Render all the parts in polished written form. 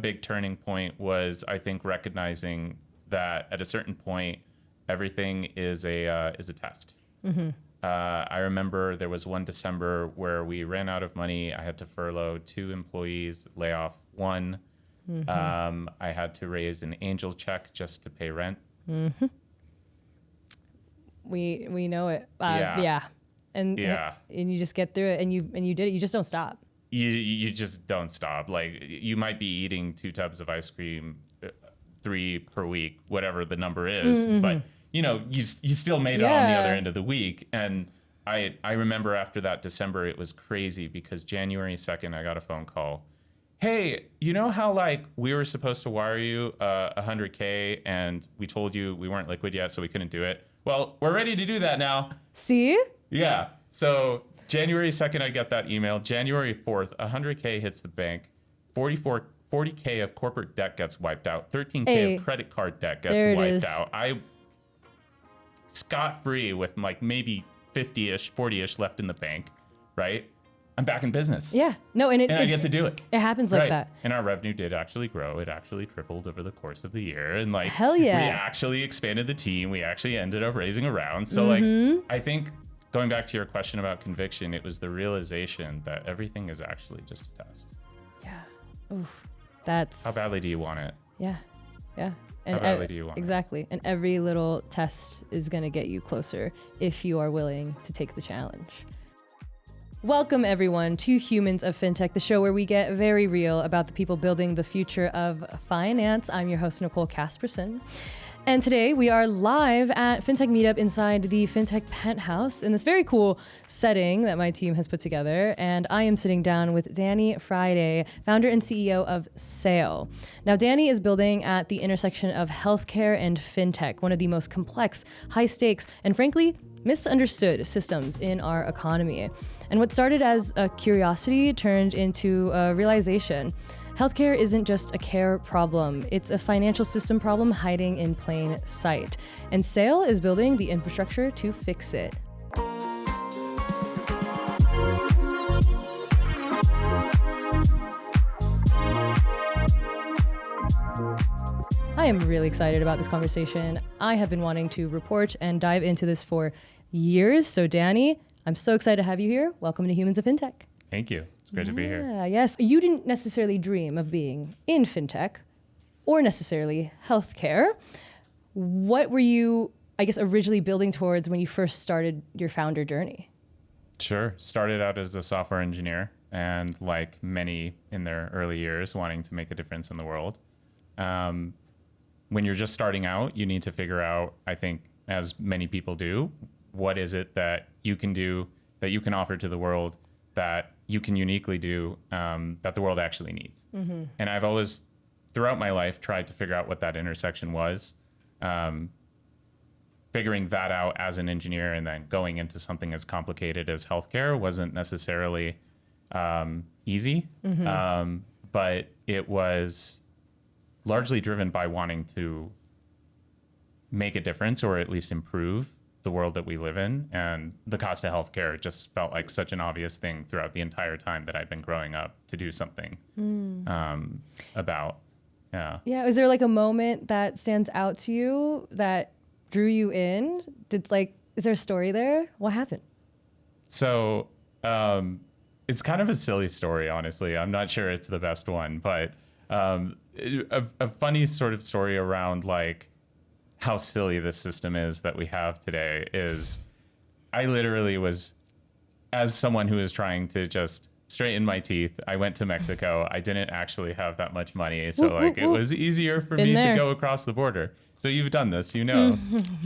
big turning point was, I think, recognizing that at a certain point, everything is a test. I remember there was one December where we ran out of money. I had to furlough 2 employees, lay off 1. I had to raise an angel check just to pay rent. We know it. And you just get through it, and you did it. You just don't stop. You just don't stop. Like, you might be eating 2 tubs of ice cream, 3 per week, whatever the number is, but you still made it on the other end of the week. And I remember after that December, it was crazy because January 2nd, I got a phone call. Hey, you know how like we were supposed to wire you $100K and we told you we weren't liquid yet, so we couldn't do it. Well, we're ready to do that now. See? Yeah. So January 2nd, I get that email. January 4th, $100K hits the bank. 40K of corporate debt gets wiped out. 13K of credit card debt gets wiped out. I scot-free with like maybe 50-ish, 40-ish left in the bank, right? I'm back in business. Yeah. No, and I get to do it. It happens like that. And our revenue did actually grow. It actually tripled over the course of the year. And like, hell yeah. We actually expanded the team. We actually ended up raising a round. So like, I think going back to your question about conviction, it was the realization that everything is actually just a test. Yeah. Oof. That's... How badly do you want it? Yeah. Yeah. And how badly do you want exactly. And every little test is going to get you closer if you are willing to take the challenge. Welcome, everyone, to Humans of Fintech, the show where we get very real about the people building the future of finance. I'm your host, Nicole Casperson. And today we are live at Fintech Meetup inside the Fintech Penthouse in this very cool setting that my team has put together. And I am sitting down with Danny Friday, founder and CEO of Sail. Now, Danny is building at the intersection of healthcare and fintech, one of the most complex, high stakes, and frankly, misunderstood systems in our economy. And what started as a curiosity turned into a realization. Healthcare isn't just a care problem, it's a financial system problem hiding in plain sight. And Sail is building the infrastructure to fix it. I am really excited about this conversation. I have been wanting to report and dive into this for years. So Danny, I'm so excited to have you here. Welcome to Humans of Fintech. Thank you. It's great to be here. Yeah, yes. You didn't necessarily dream of being in fintech or necessarily healthcare. What were you, I guess, originally building towards when you first started your founder journey? Sure. Started out as a software engineer and like many in their early years wanting to make a difference in the world. When you're just starting out, you need to figure out, I think, as many people do, what is it that you can do, that you can offer to the world, that you can uniquely do, that the world actually needs. And I've always, throughout my life, tried to figure out what that intersection was. Figuring that out as an engineer and then going into something as complicated as healthcare wasn't necessarily easy, but it was largely driven by wanting to make a difference or at least improve the world that we live in. And the cost of healthcare just felt like such an obvious thing throughout the entire time that I've been growing up to do something about. Yeah. Yeah. Is there like a moment that stands out to you that drew you in? Is there a story there? What happened? So it's kind of a silly story, honestly. I'm not sure it's the best one, but a funny sort of story around like how silly this system is that we have today is I literally was, as someone who is trying to just straighten my teeth, I went to Mexico. I didn't actually have that much money. So it was easier for me to go across the border. So you've done this, you know,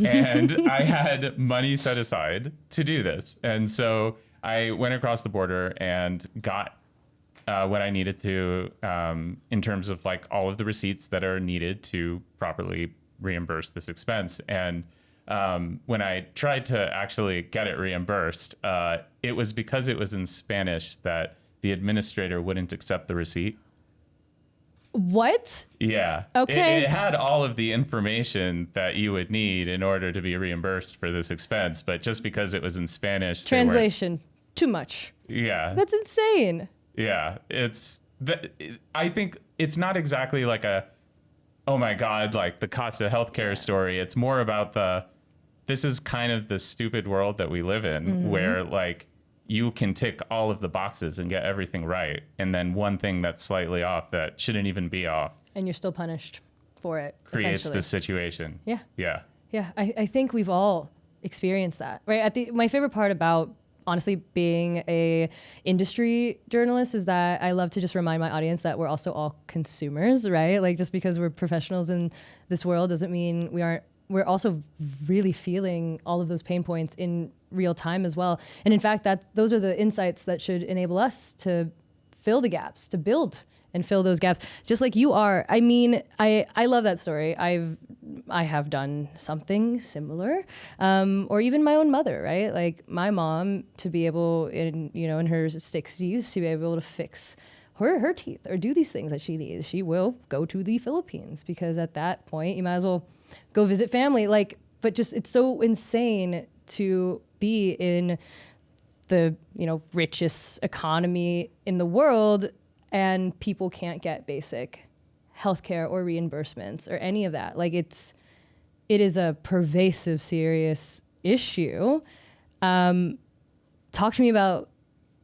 and I had money set aside to do this. And so I went across the border and got what I needed to in terms of like all of the receipts that are needed to properly reimburse this expense. And when I tried to actually get it reimbursed, it was because it was in Spanish that the administrator wouldn't accept the receipt. What? Yeah. Okay. It had all of the information that you would need in order to be reimbursed for this expense, but just because it was in Spanish. Translation. Too much. Yeah. That's insane. Yeah. It's I think it's not exactly like oh my God, like the cost of healthcare story. It's more about this is kind of the stupid world that we live in, where like you can tick all of the boxes and get everything right. And then one thing that's slightly off that shouldn't even be off. And you're still punished for it. Creates this situation. Yeah. Yeah. Yeah. I think we've all experienced that, right? My favorite part about honestly being a industry journalist is that I love to just remind my audience that we're also all consumers, right? Like just because we're professionals in this world doesn't mean we're also really feeling all of those pain points in real time as well. And in fact, those are the insights that should enable us to fill the gaps, to build and fill those gaps, just like you are. I mean, I love that story. I have done something similar, or even my own mother, right? Like my mom, to be able in her 60s to be able to fix her teeth or do these things that she needs, she will go to the Philippines, because at that point you might as well go visit family. Like, but just it's so insane to be in the richest economy in the world and people can't get basic healthcare or reimbursements or any of that. Like it is a pervasive, serious issue. Talk to me about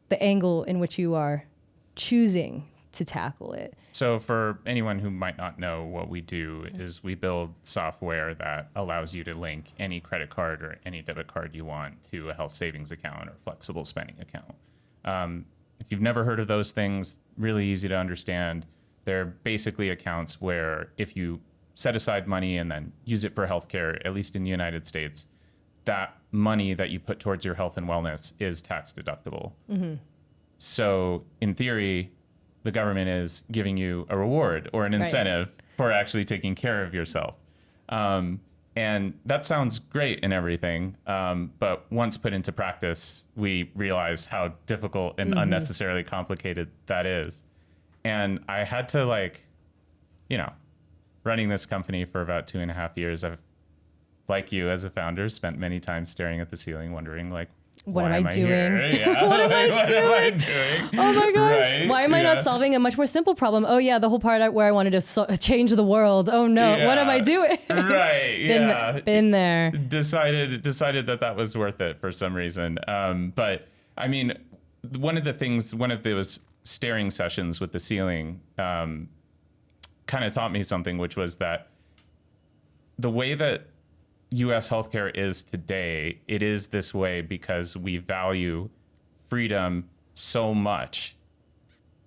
the angle in which you are choosing to tackle it. So for anyone who might not know, what we do is we build software that allows you to link any credit card or any debit card you want to a health savings account or flexible spending account. If you've never heard of those things, really easy to understand. They're basically accounts where if you set aside money and then use it for healthcare, at least in the United States, that money that you put towards your health and wellness is tax deductible. Mm-hmm. So in theory, the government is giving you a reward or an incentive for actually taking care of yourself. And that sounds great and everything. But once put into practice, we realize how difficult and unnecessarily complicated that is. And I had to running this company for about 2.5 years, I've, like you as a founder, spent many times staring at the ceiling, wondering what am I doing? Yeah. What am I doing? Oh my gosh. Right? Why am I not solving a much more simple problem? Oh yeah, the whole part where I wanted to change the world. Oh no, what am I doing? Right. Been there. Decided that was worth it for some reason. But I mean, one of those staring sessions with the ceiling kind of taught me something, which was that the way that U.S. healthcare is today, it is this way because we value freedom so much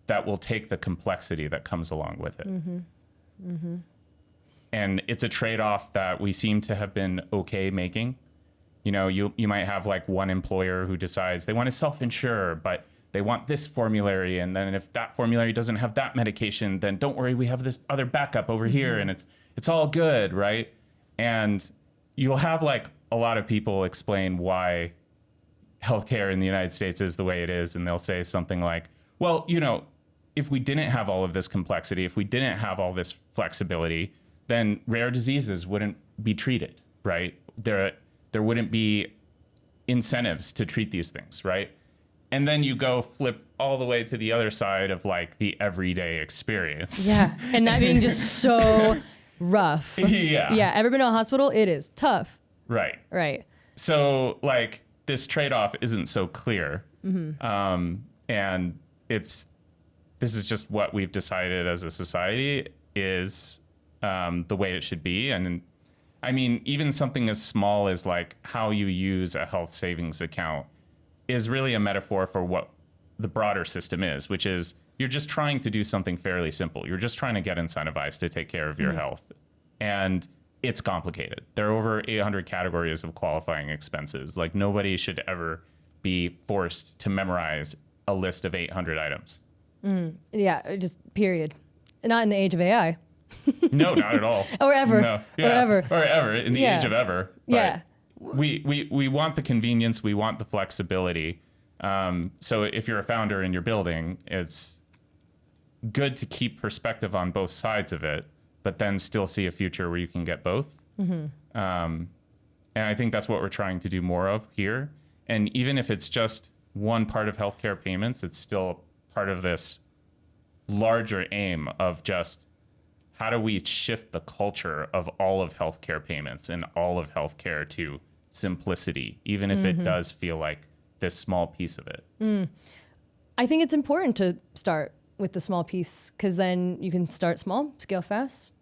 that we'll take the complexity that comes along with it. Mm-hmm. Mm-hmm. And it's a trade-off that we seem to have been okay making. You might have one employer who decides they want to self-insure, but they want this formulary. And then if that formulary doesn't have that medication, then don't worry, we have this other backup over here, and it's all good, right? And you'll have a lot of people explain why healthcare in the United States is the way it is. And they'll say something like, well, if we didn't have all of this complexity, if we didn't have all this flexibility, then rare diseases wouldn't be treated, right? There wouldn't be incentives to treat these things, right? And then you go flip all the way to the other side of the everyday experience. Yeah. And that being just so rough. Yeah. Yeah. Ever been to a hospital? It is tough. Right. Right. So this trade-off isn't so clear. Mm-hmm. And this is just what we've decided as a society is the way it should be. And I mean, even something as small as how you use a health savings account is really a metaphor for what the broader system is, which is you're just trying to do something fairly simple. You're just trying to get incentivized to take care of your health. And it's complicated. There are over 800 categories of qualifying expenses. Nobody should ever be forced to memorize a list of 800 items. Yeah, just period. Not in the age of AI. No, not at all. Or ever. No. Yeah. Or ever. Or ever, in the age of ever. But yeah. We want the convenience, we want the flexibility. So if you're a founder and you're building, it's good to keep perspective on both sides of it, but then still see a future where you can get both. Mm-hmm. And I think that's what we're trying to do more of here. And even if it's just one part of healthcare payments, it's still part of this larger aim of just how do we shift the culture of all of healthcare payments and all of healthcare to simplicity, even if it does feel like this small piece of it. I think it's important to start with the small piece, because then you can start small, scale fast,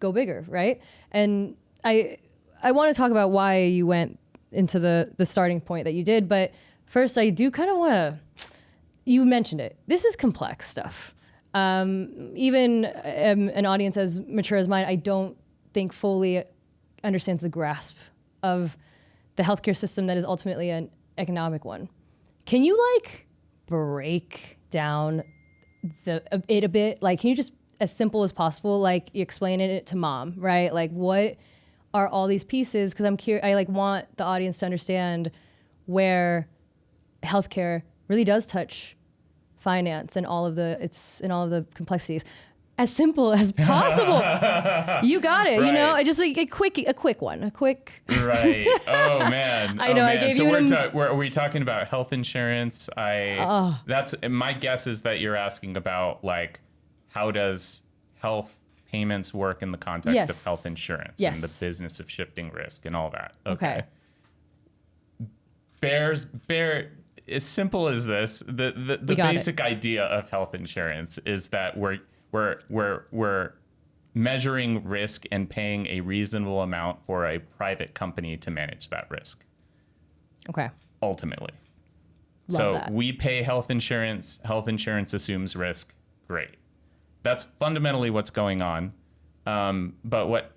go bigger, right? And I want to talk about why you went into the starting point that you did, but first I do kind of want to, you mentioned it, this is complex stuff. Even an audience as mature as mine, I don't think fully understands the grasp of the healthcare system that is ultimately an economic one. Can you like break down it a bit? Like, can you just, as simple as possible, like you explain it to mom, right? Like, what are all these pieces? Because I'm curious. I like want the audience to understand where healthcare really does touch finance and all of the complexities. As simple as possible. You got it. Right. You know, I just like a quick one. Right. Oh man. I know. Man. I gave so you. Are we talking about health insurance? That's my guess is that you're asking about like how does health payments work in the context of health insurance and the business of shifting risk and all that. Okay. As simple as this, the basic idea of health insurance is that we're measuring risk and paying a reasonable amount for a private company to manage that risk. Okay. Ultimately. Love that. We pay health insurance. Health insurance assumes risk. Great. That's fundamentally what's going on. But what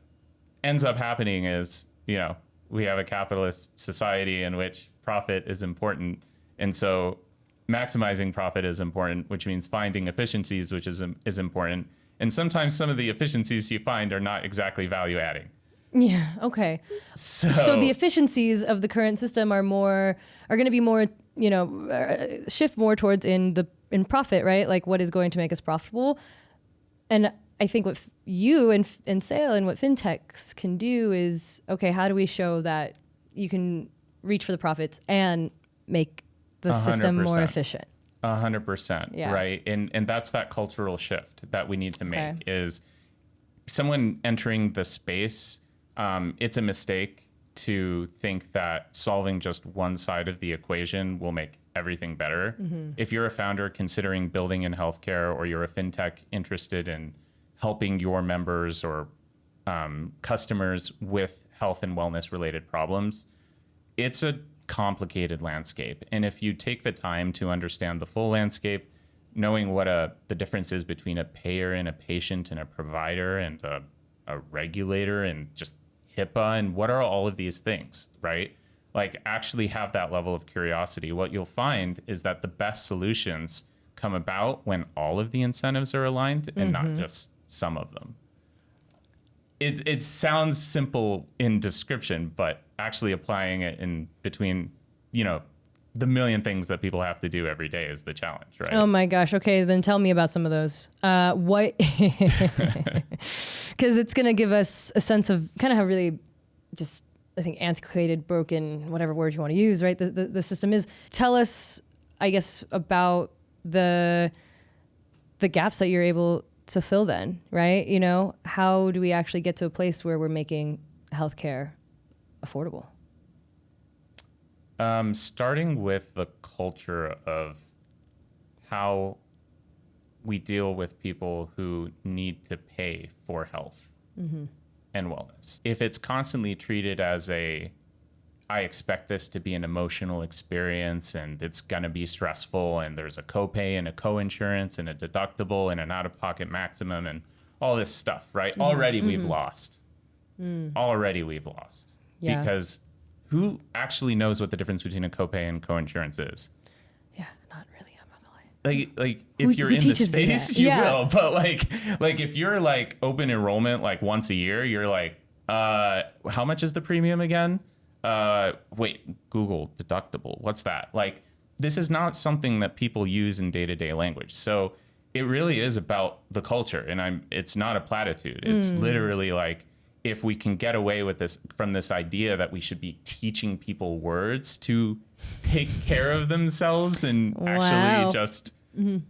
ends up happening is, you know, we have a capitalist society in which profit is important. And so maximizing profit is important, which means finding efficiencies, which is important. And sometimes some of the efficiencies you find are not exactly value adding. Yeah. Okay. So the efficiencies of the current system are going to be more, you know, shift more towards in profit, right? Like what is going to make us profitable. And I think what you and Sale and what fintechs can do is, okay, how do we show that you can reach for the profits and make the 100%. System more efficient? 100%. Yeah. Right. And that's that cultural shift that we need to make is someone entering the space. It's a mistake to think that solving just one side of the equation will make everything better. Mm-hmm. If you're a founder considering building in healthcare, or you're a fintech interested in helping your members or customers with health and wellness related problems, it's a complicated landscape. And if you take the time to understand the full landscape, knowing what the difference is between a payer and a patient and a provider and a regulator and just HIPAA and what are all of these things, right? Like actually have that level of curiosity. What you'll find is that the best solutions come about when all of the incentives are aligned and not just some of them. It sounds simple in description, but actually applying it in between, you know, the million things that people have to do every day is the challenge, right? Oh my gosh. Okay, then tell me about some of those. What? Because it's going to give us a sense of kind of how really just, I think, antiquated, broken, whatever word you want to use, right? The system is. Tell us, I guess, about the gaps that you're able to fill then, right? You know, how do we actually get to a place where we're making healthcare affordable? Starting with the culture of how we deal with people who need to pay for health and wellness. If it's constantly treated as I expect this to be an emotional experience and it's going to be stressful and there's a copay and a co-insurance and a deductible and an out-of-pocket maximum and all this stuff, right? Already we've lost. Already we've lost. Yeah. Because who actually knows what the difference between a copay and co-insurance is? Yeah, not really. I'm not gonna lie. Like if you're in the space, you will. But like if you're like open enrollment like once a year, you're like, how much is the premium again? Wait, Google deductible. What's that? Like, this is not something that people use in day-to-day language. So it really is about the culture. And it's not a platitude. It's literally like, if we can get away with this from this idea that we should be teaching people words to take care of themselves and actually just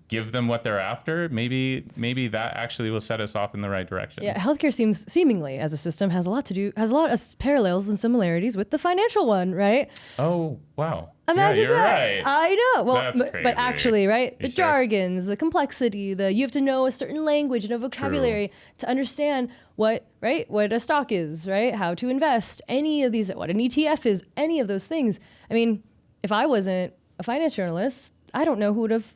give them what they're after, maybe that actually will set us off in the right direction. Yeah, healthcare seems seemingly as a system has a lot of parallels and similarities with the financial one, right? Oh, wow. Imagine yeah, you're that. right. I know. Well, That's but crazy. actually, right? The You sure? jargons, the complexity, you have to know a certain language and a vocabulary to understand what a stock is, right? How to invest, any of these, what an ETF is, any of those things. I mean, if I wasn't a finance journalist, I don't know who would have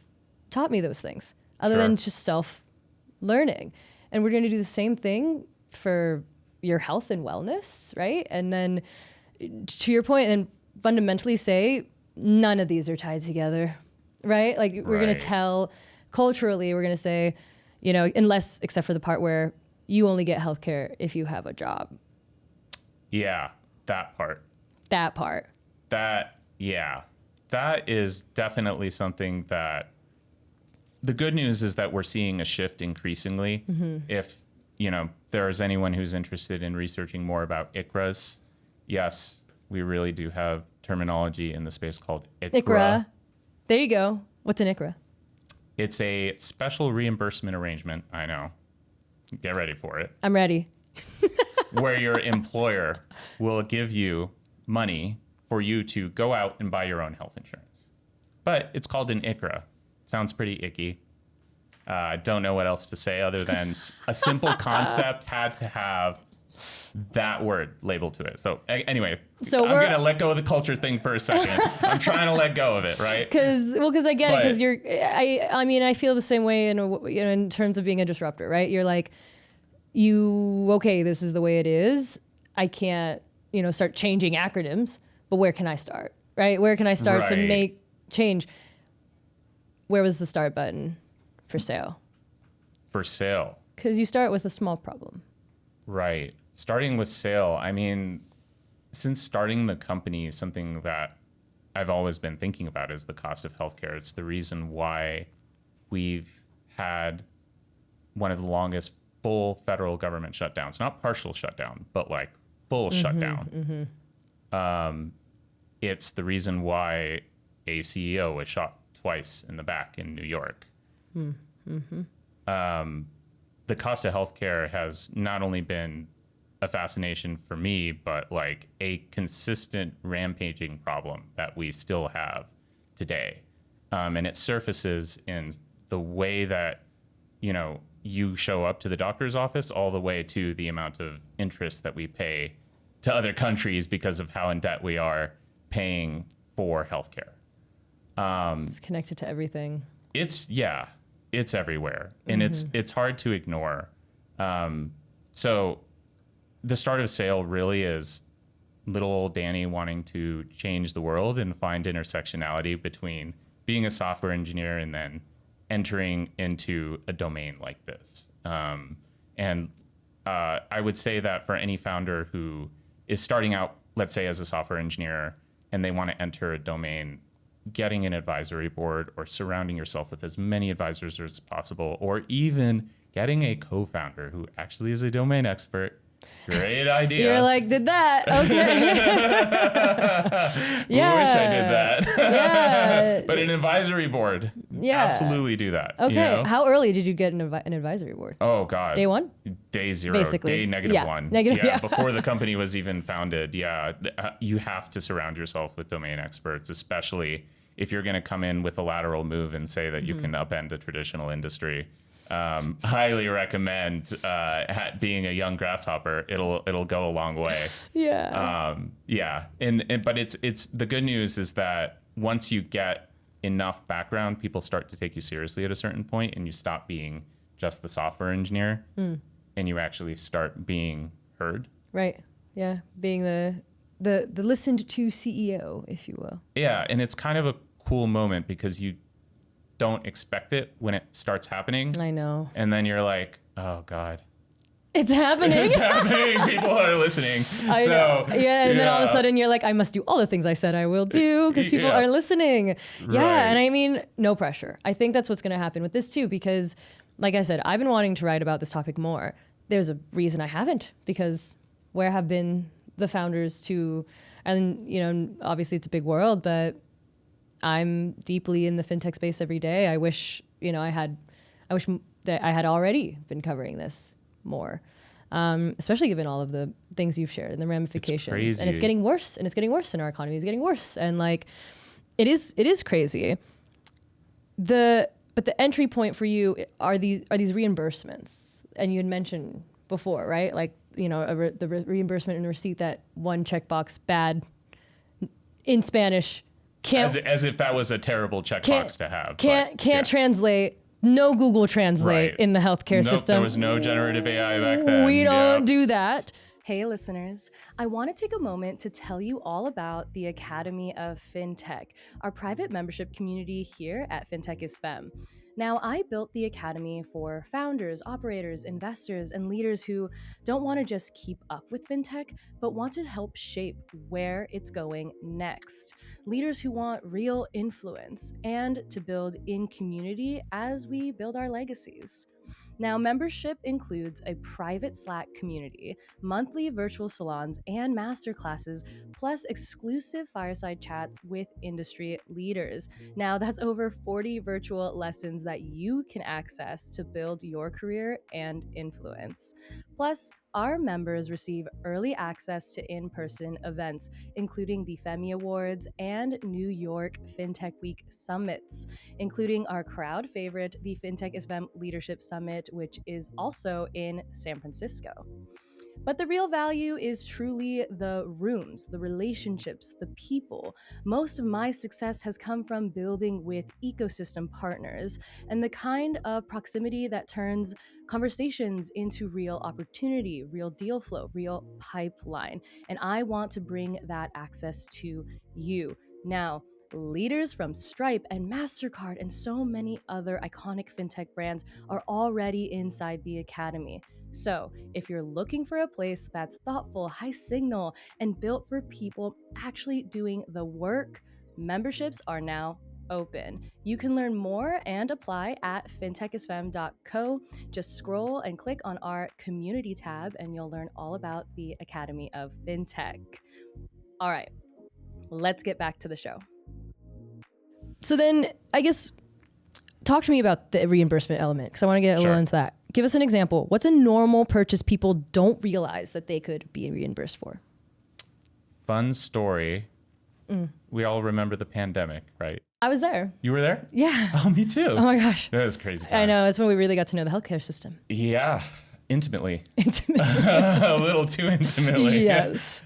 taught me those things other than just self-learning. And we're going to do the same thing for your health and wellness, right? And then to your point, and fundamentally say none of these are tied together, right? Like we're going to tell culturally, we're going to say, unless except for the part where you only get healthcare if you have a job. Yeah, that part. That is definitely something that the good news is that we're seeing a shift increasingly. If, there is anyone who's interested in researching more about ICRAs, yes, we really do have terminology in the space called ICRA. There you go. What's an ICRA? It's a special reimbursement arrangement. I know. Get ready for it. I'm ready. Where your employer will give you money for you to go out and buy your own health insurance. But it's called an ICRA. Sounds pretty icky. I don't know what else to say other than a simple concept had to have that word labeled to it. So anyway, I'm going to let go of the culture thing for a second. I'm trying to let go of it, right? Because I get it. Because I feel the same way in terms of being a disruptor, right? You're like, this is the way it is. I can't, start changing acronyms, but where can I start, right? Where can I start to make change? Where was the start button for sale? For sale. Because you start with a small problem. Right. Starting with sale. I mean, since starting the company, something that I've always been thinking about is the cost of healthcare. It's the reason why we've had one of the longest full federal government shutdowns, not partial shutdown, but like full shutdown. It's the reason why a CEO was shot twice in the back in New York. The cost of healthcare has not only been a fascination for me, but like a consistent rampaging problem that we still have today. And it surfaces in the way that, you show up to the doctor's office all the way to the amount of interest that we pay to other countries because of how in debt we are paying for healthcare. It's connected to everything. It's everywhere, and it's hard to ignore. So the start of sale really is little old Danny wanting to change the world and find intersectionality between being a software engineer and then entering into a domain like this. And I would say that for any founder who is starting out, let's say as a software engineer, and they want to enter a domain, getting an advisory board or surrounding yourself with as many advisors as possible, or even getting a co-founder who actually is a domain expert. Great idea. You're like, did that. Okay. Yeah. Wish I did that. Yeah. But an advisory board. Yeah. Absolutely do that. Okay. How early did you get an advisory board? Oh, God. Day one? Day zero. Basically. Day -1. Yeah. Before the company was even founded. Yeah. You have to surround yourself with domain experts, especially if you're going to come in with a lateral move and say that you can upend a traditional industry. Highly recommend being a young grasshopper. It'll go a long way. Yeah. But it's the good news is that once you get enough background, people start to take you seriously at a certain point, and you stop being just the software engineer, and you actually start being heard. Right. Yeah. Being the listened to CEO, if you will. Yeah, and it's kind of a cool moment because you don't expect it when it starts happening. I know. And then you're like, oh God. It's happening. It's happening. People are listening. I know. Yeah, and then all of a sudden you're like, I must do all the things I said I will do because people are listening. Yeah, and I mean, no pressure. I think that's what's going to happen with this too, because like I said, I've been wanting to write about this topic more. There's a reason I haven't, because where have been the founders to, and obviously it's a big world, but I'm deeply in the fintech space every day. I wish that I had already been covering this more, especially given all of the things you've shared and the ramifications. It's crazy. And it's getting worse, and it's getting worse, and our economy is getting worse. And like, it is crazy. But the entry point for you are these reimbursements, and you had mentioned before, right? Like, the reimbursement and receipt, that one checkbox bad in Spanish can't, as if that was a terrible checkbox to have. Can't translate. No Google Translate in the healthcare system. There was no generative AI back then. We don't do that. Hey listeners, I want to take a moment to tell you all about the Academy of Fintech, our private membership community here at Fintech is Fem. Now, I built the Academy for founders, operators, investors, and leaders who don't want to just keep up with fintech, but want to help shape where it's going next. Leaders who want real influence and to build in community as we build our legacies. Now, membership includes a private Slack community, monthly virtual salons and masterclasses, plus exclusive fireside chats with industry leaders. Now, that's over 40 virtual lessons that you can access to build your career and influence. Plus, our members receive early access to in-person events, including the FEMI Awards and New York FinTech Week Summits, including our crowd favorite, the Fintech is Fem Leadership Summit, which is also in San Francisco. But the real value is truly the rooms, the relationships, the people. Most of my success has come from building with ecosystem partners and the kind of proximity that turns conversations into real opportunity, real deal flow, real pipeline. And I want to bring that access to you. Now, leaders from Stripe and MasterCard and so many other iconic fintech brands are already inside the Academy. So if you're looking for a place that's thoughtful, high signal, and built for people actually doing the work, memberships are now open. You can learn more and apply at fintechisfem.co. Just scroll and click on our community tab and you'll learn all about the Academy of Fintech. All right, let's get back to the show. So then I guess talk to me about the reimbursement element, because I want to get a little into that. Give us an example. What's a normal purchase people don't realize that they could be reimbursed for? Fun story. We all remember the pandemic, right? I was there. You were there? Yeah. Oh, me too. Oh my gosh. That was crazy time. I know. It's when we really got to know the healthcare system. Yeah. Intimately. Intimately. A little too intimately. Yes.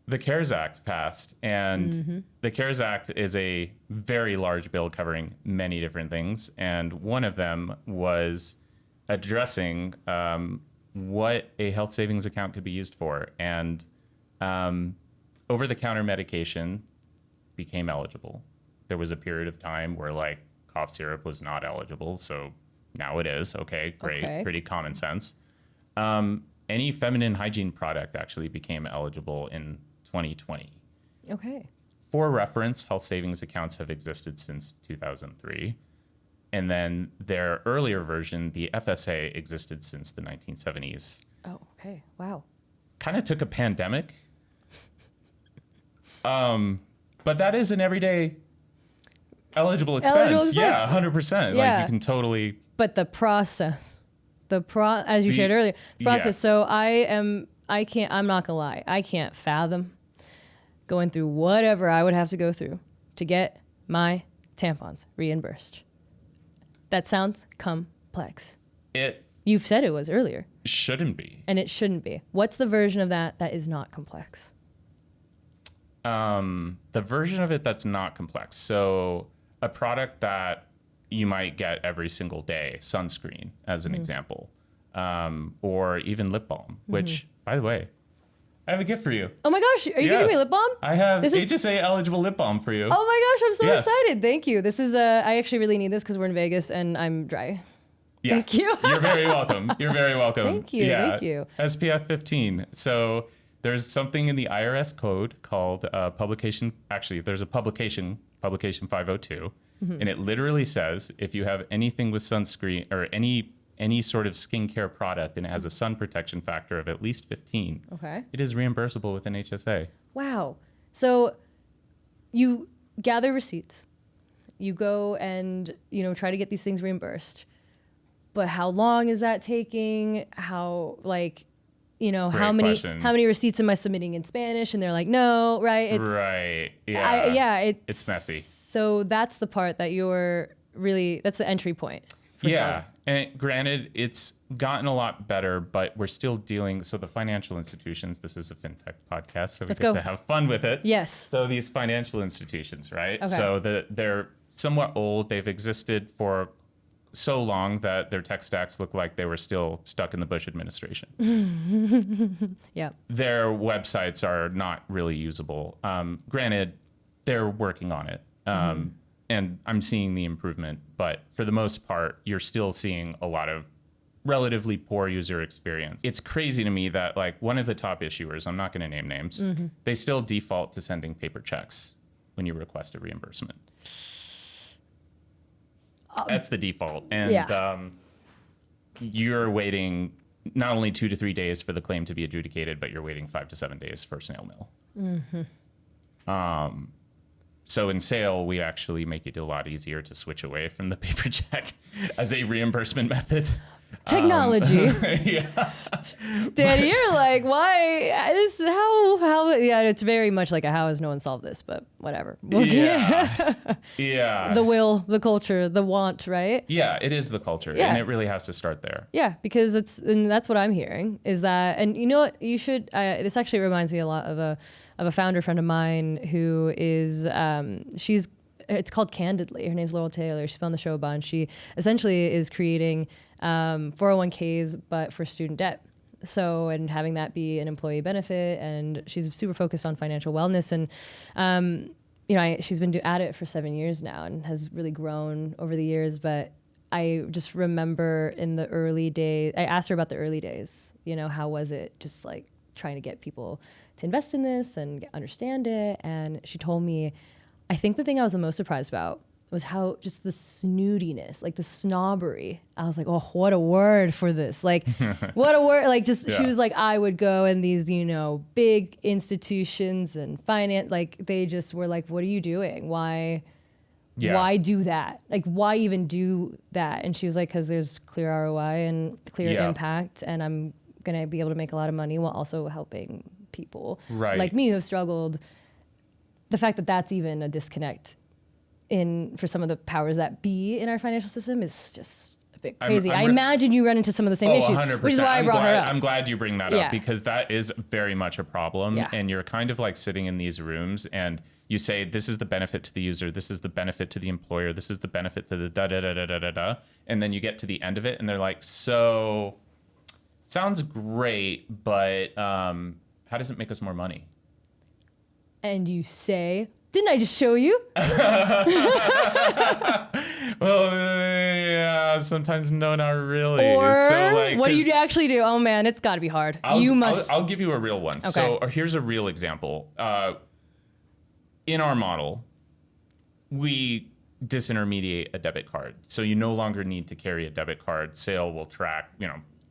The CARES Act passed, and the CARES Act is a very large bill covering many different things, and one of them was addressing what a health savings account could be used for, and over-the-counter medication became eligible. There was a period of time where like cough syrup was not eligible, so now it is. Okay, great, pretty common sense. Any feminine hygiene product actually became eligible in 2020. Okay. For reference, health savings accounts have existed since 2003. And then their earlier version, the FSA, existed since the 1970s. Oh, okay. Wow. Kind of took a pandemic. But that is an everyday eligible expense. Yeah, 100%. Yeah. Like you can totally. But the process, as you shared earlier, the process. Yes. So I'm not gonna lie. I can't fathom going through whatever I would have to go through to get my tampons reimbursed. That sounds complex. You've said it was earlier. Shouldn't be. And it shouldn't be. What's the version of that is not complex? The version of it that's not complex. So a product that you might get every single day, sunscreen as an example, or even lip balm, which, by the way, I have a gift for you. Oh my gosh, are you giving me lip balm? I have HSA eligible lip balm for you. Oh my gosh, I'm so excited. Thank you. This is, I actually really need this because we're in Vegas and I'm dry. Yeah. Thank you. You're very welcome. You're very welcome. Thank you. Yeah. Thank you. SPF 15. So there's something in the IRS code called publication. Actually, there's a publication 502. And it literally says if you have anything with sunscreen or any sort of skincare product and it has a sun protection factor of at least 15, okay, it is reimbursable with an HSA. Wow. So gather receipts. You go and, try to get these things reimbursed. But how long is that taking? How, how many receipts am I submitting in Spanish? And they're like, no, right? Right. Yeah. It's messy. So that's the part that that's the entry point. Yeah. And granted, it's gotten a lot better, but we're still so the financial institutions, this is a fintech podcast, so we get to have fun with it. Yes. So these financial institutions, right? Okay. So they're somewhat old. They've existed for so long that their tech stacks look like they were still stuck in the Bush administration. Yeah. Their websites are not really usable. Granted, they're working on it. And I'm seeing the improvement, but for the most part, you're still seeing a lot of relatively poor user experience. It's crazy to me that one of the top issuers, I'm not going to name names, they still default to sending paper checks when you request a reimbursement. That's the default. And you're waiting not only 2 to 3 days for the claim to be adjudicated, but you're waiting 5 to 7 days for snail mail. So in Sale, we actually make it a lot easier to switch away from the paper check as a reimbursement method. Technology. Yeah. Danny, you're like, why? How? Yeah, it's very much like how has no one solved this, but whatever. Yeah. Yeah. The will, the culture, the want, right? Yeah, it is the culture. Yeah. And it really has to start there. Yeah, because and that's what I'm hearing is that, and you know what, you should, this actually reminds me a lot of a founder friend of mine who is, it's called Candidly. Her name's Laurel Taylor. She's been on the show a bunch. She essentially is creating 401ks, but for student debt. So, and having that be an employee benefit. And she's super focused on financial wellness. And, she's been at it for 7 years now and has really grown over the years. But I just remember in the early days, I asked her about the early days, how was it just trying to get people to invest in this and understand it. And she told me, I think the thing I was the most surprised about was how just the snootiness, the snobbery. I was like, oh, what a word for this. What a word. She was like, I would go in these, big institutions and finance. They just were like, what are you doing? Why do that? Why even do that? And she was like, because there's clear ROI and clear impact. And I'm going to be able to make a lot of money while also helping people like me who have struggled. The fact that that's even a disconnect for some of the powers that be in our financial system is just a bit crazy. I imagine you run into some of the same issues, 100%. which is why I brought her up. I'm glad you bring that up because that is very much a problem. Yeah. And you're kind of sitting in these rooms and you say, this is the benefit to the user. This is the benefit to the employer. This is the benefit to the da-da-da-da-da-da. And then you get to the end of it and they're like, so sounds great, but how does it make us more money? And you say, didn't I just show you? Well, yeah, sometimes no, not really. Or so, what do you actually do? Oh man, it's got to be hard. I'll give you a real one. Okay. So here's a real example. In our model, we disintermediate a debit card. So you no longer need to carry a debit card. Sale will track,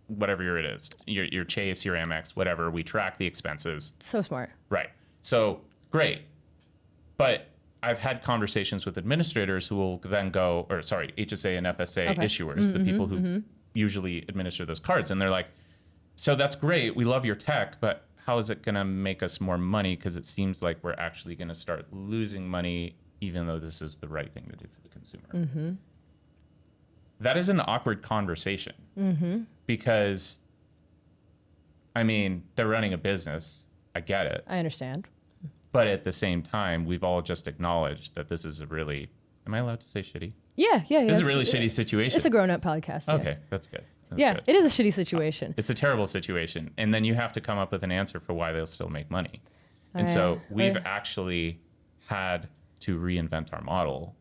whatever it is, your Chase, your Amex, whatever. We track the expenses. So smart. Right. So great. But I've had conversations with administrators who will then go, HSA and FSA issuers, the people who usually administer those cards. And they're like, so that's great. We love your tech, but how is it going to make us more money? Because it seems like we're actually going to start losing money, even though this is the right thing to do for the consumer. That is an awkward conversation because, they're running a business. I get it. I understand. But at the same time, we've all just acknowledged that this is a really, am I allowed to say shitty? Yeah. This is a really shitty situation. It's a grown-up podcast. Yeah. Okay, that's good. It is a shitty situation. It's a terrible situation. And then you have to come up with an answer for why they'll still make money. And so we've actually had to reinvent our model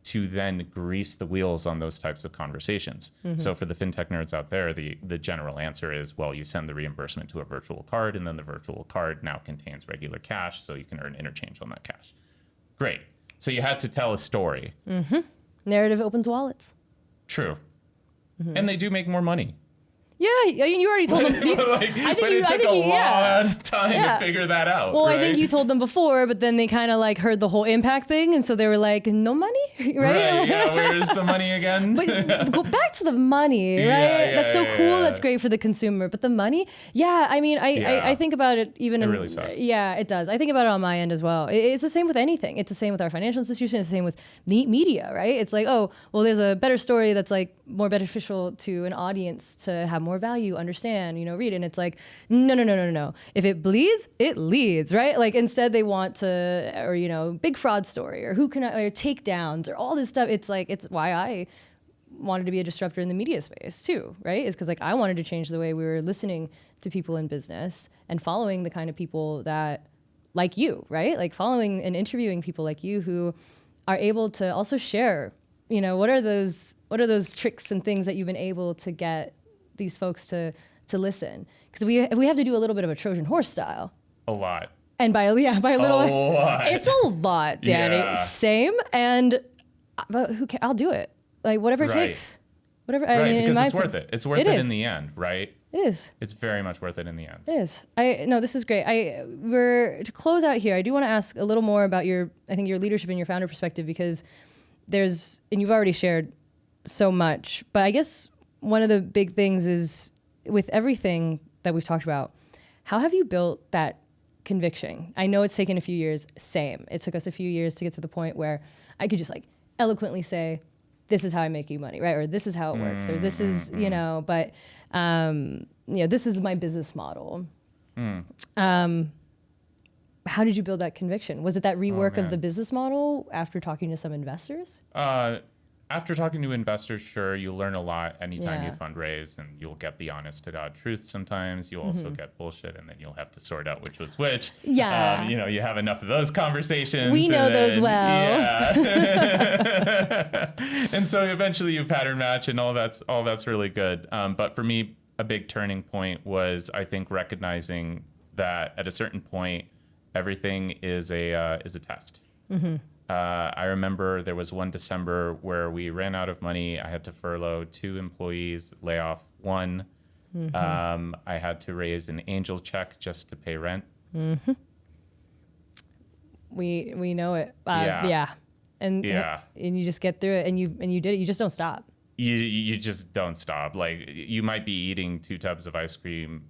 to then grease the wheels on those types of conversations. So for the fintech nerds out there, the general answer is, well, you send the reimbursement to a virtual card, and then the virtual card now contains regular cash, so you can earn interchange on that cash. Great. So you had to tell a story. Narrative opens wallets. True. And they do make more money. Yeah, you already told them. It took a long time to figure that out. Well, right? I think you told them before, but then they kind of like heard the whole impact thing, and so they were like, "No money, right?" Right? Yeah. Where's the money again? But go back to the money, right? Yeah, That's so cool. yeah. That's great for the consumer. But the money, I mean, I think about it even. It really sucks. Yeah, it does. I think about it on my end as well. It's the same with anything. It's the same with our financial institution. It's the same with media, right? It's like, oh, well, there's a better story that's like more beneficial to an audience to have more value, understand, read. And it's like, no. If it bleeds, it leads, right? Like instead they want to, or, big fraud story or or takedowns or all this stuff. It's like, it's why I wanted to be a disruptor in the media space too, right? Is because like I wanted to change the way we were listening to people in business and following the kind of people that like you, right? Like following and interviewing people like you who are able to also share, what are those tricks and things that you've been able to get these folks to listen? Because we have to do a little bit of a Trojan horse style. A lot. And by a little, a lot. It's a lot, Danny. Yeah. Same. But who can? I'll do it. Like whatever it Right. takes. Whatever. Right, I mean, because it's worth it. It's worth it is. in the end, right? It is. It's very much worth it in the end. It is. No, this is great. We're to close out here. I do want to ask a little more about your leadership and your founder perspective, because and you've already shared so much, but I guess one of the big things is with everything that we've talked about, how have you built that conviction? I know it's taken a few years. Same. It took us a few years to get to the point where I could just like eloquently say, this is how I make you money, right? Or this is how it works, or this is, but, this is my business model. How did you build that conviction? Was it that rework of the business model after talking to some investors? After talking to investors, sure, you learn a lot anytime you Yeah. fundraise, and you'll get the honest to God truth sometimes. You'll also get bullshit, and then you'll have to sort out which was which. Yeah. You have enough of those conversations. We know and those then- well. Yeah. And so eventually you pattern match, and all that's really good. But for me, a big turning point was, I think, recognizing that at a certain point, everything is a test. I remember there was one December where we ran out of money. I had to furlough 2 employees, lay off 1. I had to raise an angel check just to pay rent. We know it. Yeah. And you just get through it, and you did it. You just don't stop. You just don't stop. Like, you might be eating 2 tubs of ice cream,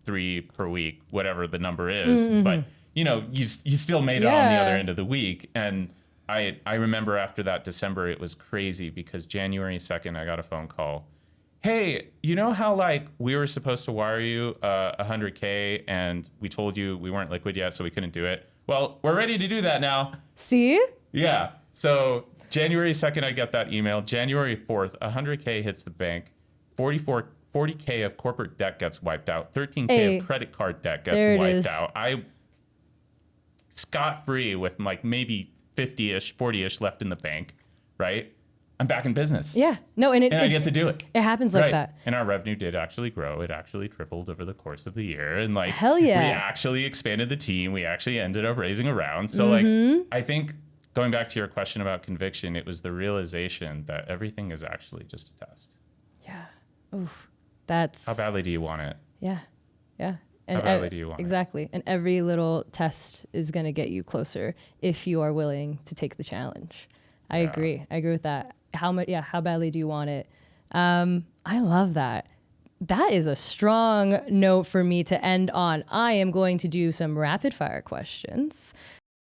3 per week, whatever the number is, but you still made it on the other end of the week. And I remember after that December, it was crazy because January 2nd, I got a phone call. Hey, you know how like we were supposed to wire you $100K and we told you we weren't liquid yet, so we couldn't do it? Well, we're ready to do that now. See? Yeah. So January 2nd, I get that email. January 4th, $100K hits the bank. 40K of corporate debt gets wiped out. 13K of credit card debt gets wiped out. I scot-free with like maybe 50-ish, 40-ish left in the bank, right? I'm back in business. Yeah. No, and I get to do it. It happens like that. And our revenue did actually grow. It actually tripled over the course of the year. And like, hell yeah. We actually expanded the team. We actually ended up raising a round. So like, I think going back to your question about conviction, it was the realization that everything is actually just a test. Yeah. Oof. That's... How badly do you want it? Yeah. Yeah. And How badly do you want it? Exactly. And every little test is going to get you closer if you are willing to take the challenge. I agree. I agree with that. How badly do you want it? I love that. That is a strong note for me to end on. I am going to do some rapid fire questions.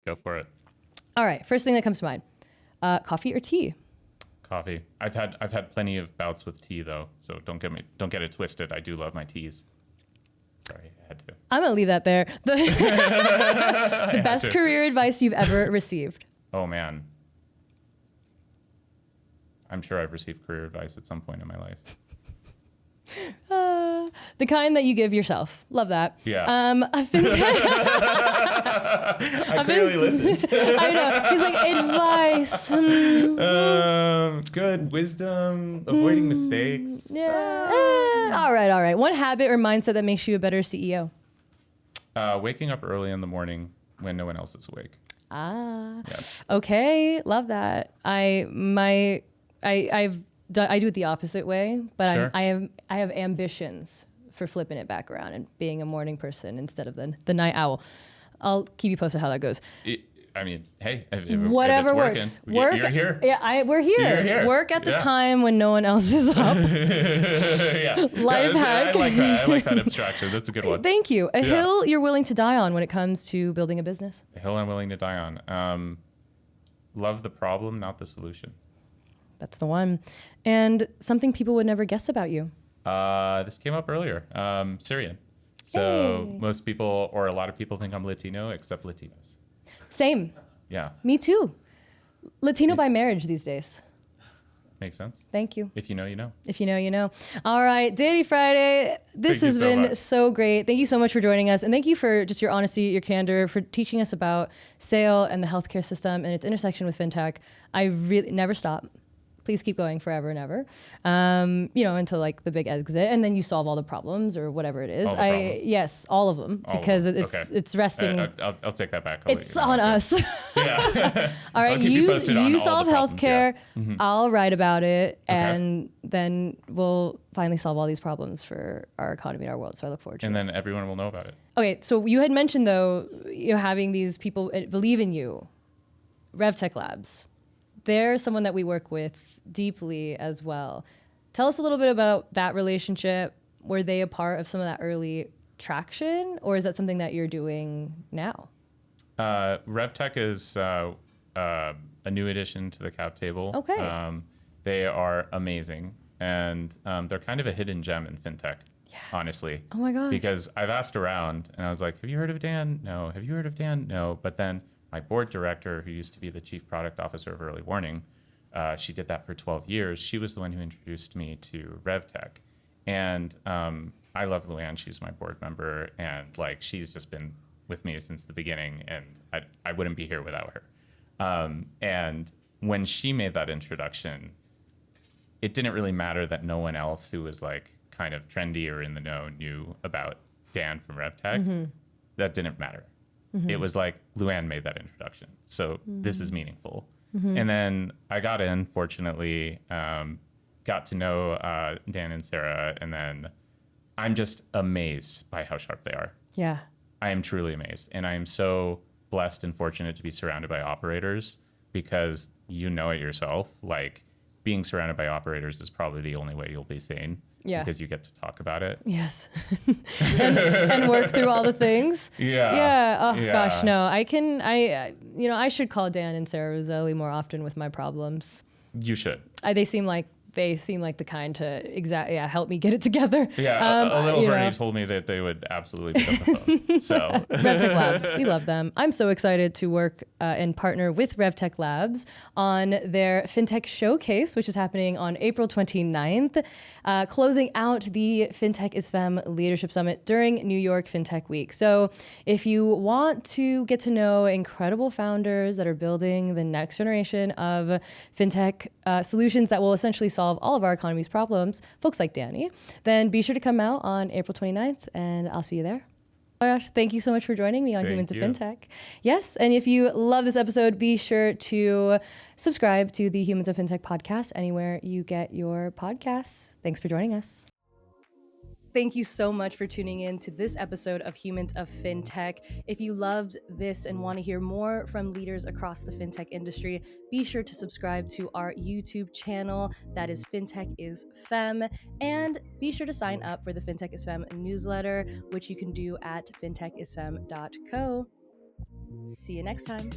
Go for it. All right. First thing that comes to mind, coffee or tea? Coffee. I've had plenty of bouts with tea though, so don't get it twisted. I do love my teas. Sorry, I had to. I'm gonna leave that there. The best career advice you've ever received. Oh man. I'm sure I've received career advice at some point in my life. The kind that you give yourself. Love that. Yeah. A fintech. I clearly listened. I know. He's like, advice. Good wisdom, avoiding mistakes. Yeah. All right. One habit or mindset that makes you a better CEO. Waking up early in the morning when no one else is awake. Ah. Yes. Okay. Love that. I've I do it the opposite way, but Sure. I have ambitions for flipping it back around and being a morning person instead of the night owl. I'll keep you posted how that goes. I mean, hey, if Whatever it's working, works. You're here. Yeah, we're here. You're here. Work at the Yeah. time when no one else is up. Yeah. Life hack. I like that. I like that abstraction. That's a good one. Thank you. A hill you're willing to die on when it comes to building a business. A hill I'm willing to die on. Love the problem, not the solution. That's the one. And something people would never guess about you. This came up earlier. Syrian. So Hey. most people, or a lot of people, think I'm Latino, except Latinos. Same. Yeah. Me too. Latino by marriage these days. Makes sense. Thank you. If you know, you know. If you know, you know. All right, Danny Friday. This Thank you has so been much. so great. Thank you so much for joining us. And thank you for just your honesty, your candor, for teaching us about sale and the healthcare system and its intersection with fintech. I really never stop. Please keep going forever and ever, until like the big exit, and then you solve all the problems or whatever it is. All the problems. Yes, all of them, All of because them. it's resting. I'll take that back. I'll let It's you know. on us. Yeah. All right, I'll keep you posted on all you the solve problems, healthcare. yeah. I'll write about it, and then we'll finally solve all these problems for our economy and our world. So I look forward to it. And then everyone will know about it. Okay, so you had mentioned though, having these people believe in you, RevTech Labs. They're someone that we work with deeply as well. Tell us a little bit about that relationship. Were they a part of some of that early traction, or is that something that you're doing now? RevTech is a new addition to the cap table. Okay. They are amazing, and they're kind of a hidden gem in fintech, honestly. Oh my gosh. Because I've asked around, and I was like, have you heard of Dan? No. Have you heard of Dan? No. But then my board director, who used to be the chief product officer of Early Warning, she did that for 12 years. She was the one who introduced me to RevTech. And I love Luann. She's my board member. And like, she's just been with me since the beginning. And I wouldn't be here without her. And when she made that introduction, it didn't really matter that no one else who was like kind of trendy or in the know knew about Dan from RevTech. Mm-hmm. That didn't matter. Mm-hmm. It was like Luann made that introduction. So this is meaningful. Mm-hmm. And then I got in, fortunately, got to know Dan and Sarah, and then I'm just amazed by how sharp they are. Yeah. I am truly amazed. And I am so blessed and fortunate to be surrounded by operators, because you know it yourself, like being surrounded by operators is probably the only way you'll be sane. Yeah. Because you get to talk about it. Yes. and work through all the things. Yeah. Yeah. Oh Yeah. gosh, no. I should call Dan and Sarah Roselli more often with my problems. You should. They seem like the kind to help me get it together. Yeah, a little birdie told me that they would absolutely pick up the phone. So RevTech Labs, we love them. I'm so excited to work and partner with RevTech Labs on their Fintech Showcase, which is happening on April 29th, closing out the Fintech is Femme Leadership Summit during New York Fintech Week. So if you want to get to know incredible founders that are building the next generation of fintech solutions that will essentially solve all of our economy's problems, folks like Danny, then be sure to come out on April 29th, and I'll see you there. Oh my gosh, thank you so much for joining me on Humans of FinTech. Yes, and if you love this episode, be sure to subscribe to the Humans of FinTech podcast anywhere you get your podcasts. Thanks for joining us. Thank you so much for tuning in to this episode of Humans of FinTech. If you loved this and want to hear more from leaders across the fintech industry, be sure to subscribe to our YouTube channel. That is Fintech is Femme. And be sure to sign up for the Fintech is Femme newsletter, which you can do at fintechisfemme.co. See you next time.